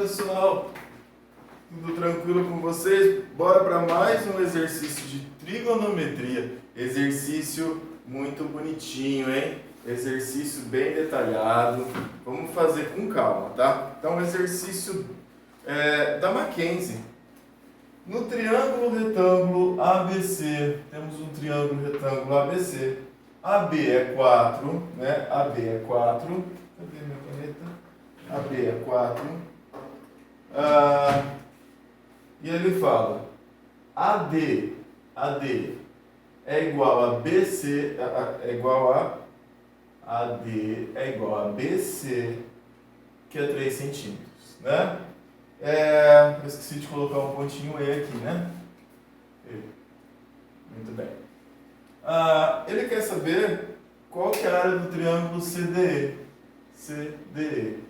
pessoal, tudo tranquilo com vocês? Bora para mais um exercício de trigonometria, exercício muito bonitinho, hein? Exercício bem detalhado, vamos fazer com calma, tá? Então, exercício da Mackenzie. No triângulo retângulo ABC, temos um triângulo retângulo ABC, AB é 4, né? AB é 4, cadê minha caneta? AB é 4. E ele fala AD é igual a BC, é igual a AD é igual a BC, que é 3 centímetros, né? Eu esqueci de colocar um pontinho E aqui, né? Muito bem. Ele quer saber qual que é a área do triângulo CDE. CDE.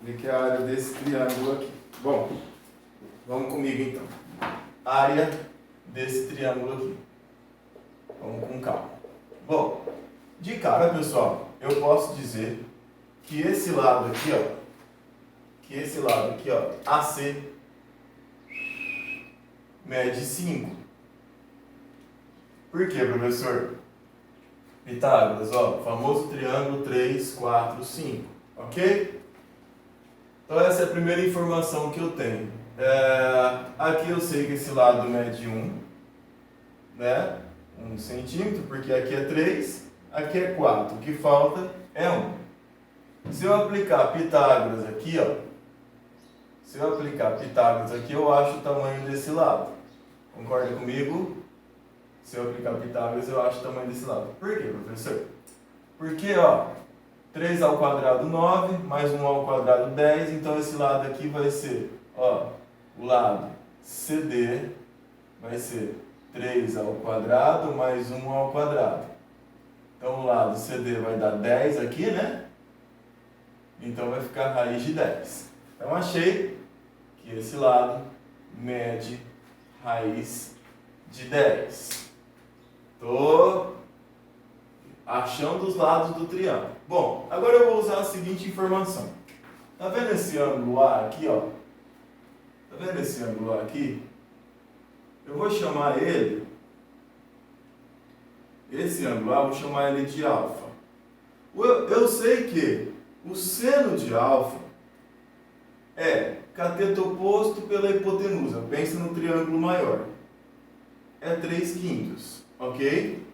Ele quer a área desse triângulo aqui. Bom, vamos comigo então. Área desse triângulo aqui. Vamos com calma. Bom, de cara, pessoal, eu posso dizer que esse lado aqui, ó, AC, mede 5. Por quê, professor? Pitágoras, ó, famoso triângulo 3, 4, 5, ok? Então essa é a primeira informação que eu tenho. Aqui eu sei que esse lado mede 1, né? 1 centímetro, porque aqui é 3, aqui é 4, o que falta é 1. Se eu aplicar Pitágoras aqui, ó, eu acho o tamanho desse lado. Concorda comigo? Se eu aplicar Pitágoras, eu acho o tamanho desse lado. Por quê, professor? Porque, ó, 3 ao quadrado 9, mais 1 ao quadrado 10, então esse lado aqui vai ser, ó, o lado CD vai ser 3 ao quadrado mais 1 ao quadrado. Então o lado CD vai dar 10 aqui, né? Então vai ficar raiz de 10. Então achei que esse lado mede raiz de 10. Estou achando os lados do triângulo. Bom, agora eu vou usar a seguinte informação. Tá vendo esse ângulo A aqui, ó? Tá vendo esse ângulo A aqui? Eu vou chamar ele, esse ângulo A, vou chamar ele de alfa. Eu sei que o seno de alfa é cateto oposto pela hipotenusa. Pensa no triângulo maior. É 3/5, ok?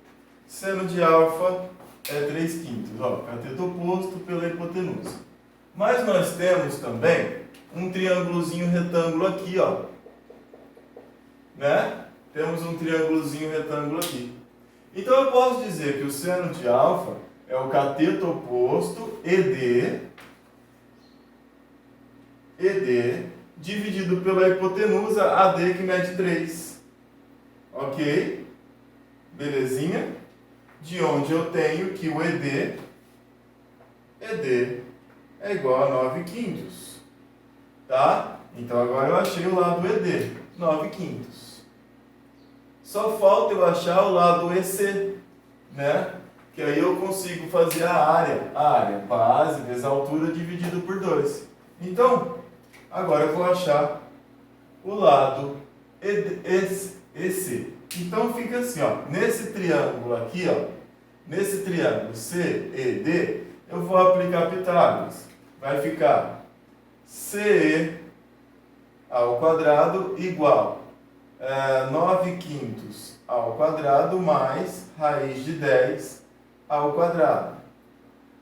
Seno de alfa é 3/5, ó, cateto oposto pela hipotenusa. Mas nós temos também um triângulozinho retângulo aqui, ó. Né? Temos um triângulozinho retângulo aqui. Então eu posso dizer que o seno de alfa é o cateto oposto ED dividido pela hipotenusa AD, que mede 3. Ok? Belezinha? De onde eu tenho que o ED é igual a 9/5. Tá? Então agora eu achei o lado ED, 9/5. Só falta eu achar o lado EC, né? Que aí eu consigo fazer a área, base vezes a altura dividido por 2. Então, agora eu vou achar o lado EC. Então fica assim, ó, nesse triângulo aqui, ó, nesse triângulo CED, eu vou aplicar Pitágoras. Vai ficar CE ao quadrado igual 9/5 ao quadrado mais raiz de 10 ao quadrado.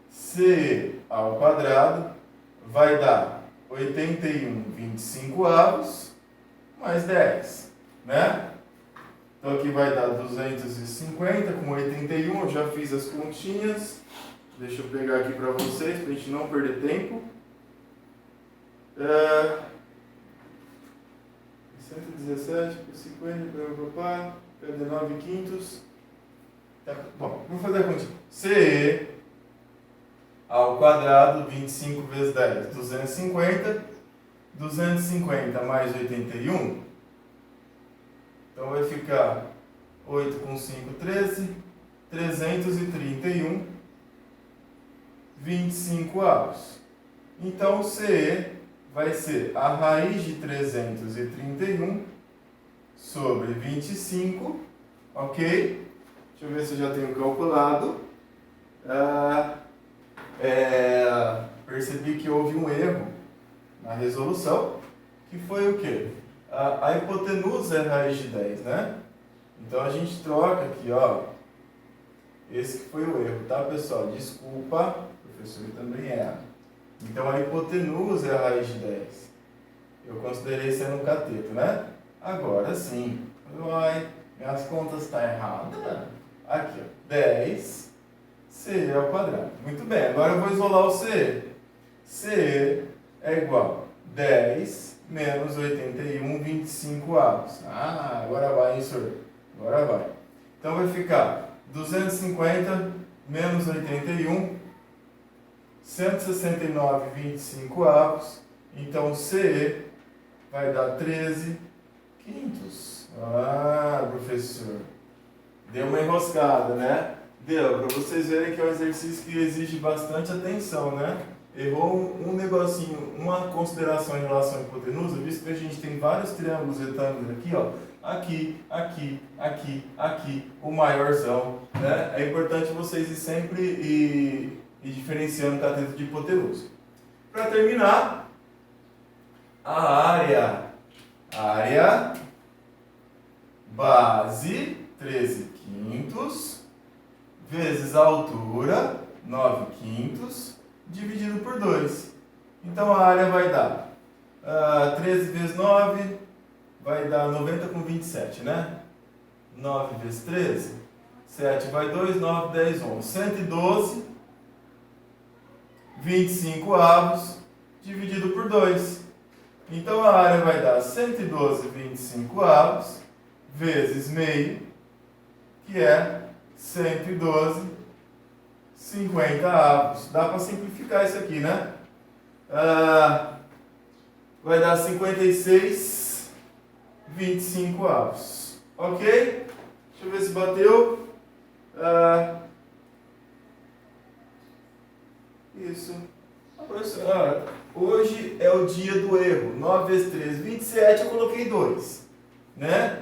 CE ao quadrado vai dar 81/25 mais 10, né? Então aqui vai dar 250 com 81, eu já fiz as continhas. Deixa eu pegar aqui para vocês, para a gente não perder tempo. 117 por 50, cadê 9/5? Tá, bom, vou fazer a continha. CE ao quadrado, 25 vezes 10, 250. 250 mais 81. Então vai ficar 8 com 5, 13. 331 25 avos. Então CE vai ser a raiz de 331 sobre 25, ok? Deixa eu ver se eu já tenho calculado. Percebi que houve um erro na resolução, que foi o quê? A hipotenusa é raiz de 10, né? Então a gente troca aqui, ó. Esse que foi o erro, tá, pessoal? Desculpa, o professor também erra. Então a hipotenusa é a raiz de 10. Eu considerei sendo um cateto, né? Agora sim. Ai, minhas contas estão erradas. Aqui, ó. 10 CE ao quadrado. Muito bem, agora eu vou isolar o CE. CE é igual a 10 menos 81, 25 avos. Ah, agora vai, hein, senhor? Agora vai. Então vai ficar 250 menos 81, 169, 25 avos. Então CE vai dar 13 quintos. Ah, professor. Deu uma enroscada, né? Deu, para vocês verem que é um exercício que exige bastante atenção, né? Errou um negocinho, uma consideração em relação à hipotenusa, visto que a gente tem vários triângulos retângulos aqui, ó. Aqui, aqui, aqui, aqui, o maiorzão, né? É importante vocês ir sempre ir diferenciando cateto de hipotenusa. Para terminar, a área base, 13 quintos, vezes a altura, 9 quintos, dividido por 2. Então a área vai dar 13 vezes 9, vai dar 90 com 27, né? 9 vezes 13, 7 vai 2, 9, 10, 11. 112, 25 avos, dividido por 2. Então a área vai dar 112, 25 avos, vezes meio, que é 112, 50 avos. Dá para simplificar isso aqui, né? Vai dar 56, 25 avos. Ok? Deixa eu ver se bateu. Isso. Professor, hoje é o dia do erro. 9 vezes 13, 27, eu coloquei 2. Né?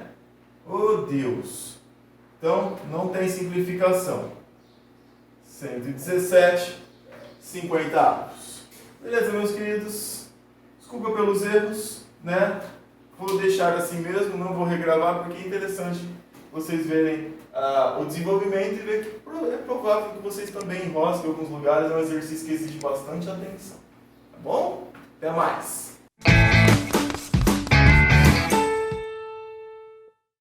Oh, Deus. Então, não tem simplificação. 117, 50 avos. Beleza, meus queridos? Desculpa pelos erros, né? Vou deixar assim mesmo, não vou regravar, porque é interessante vocês verem o desenvolvimento e ver que é provável que vocês também enrosquem em alguns lugares. É um exercício que exige bastante atenção. Tá bom? Até mais!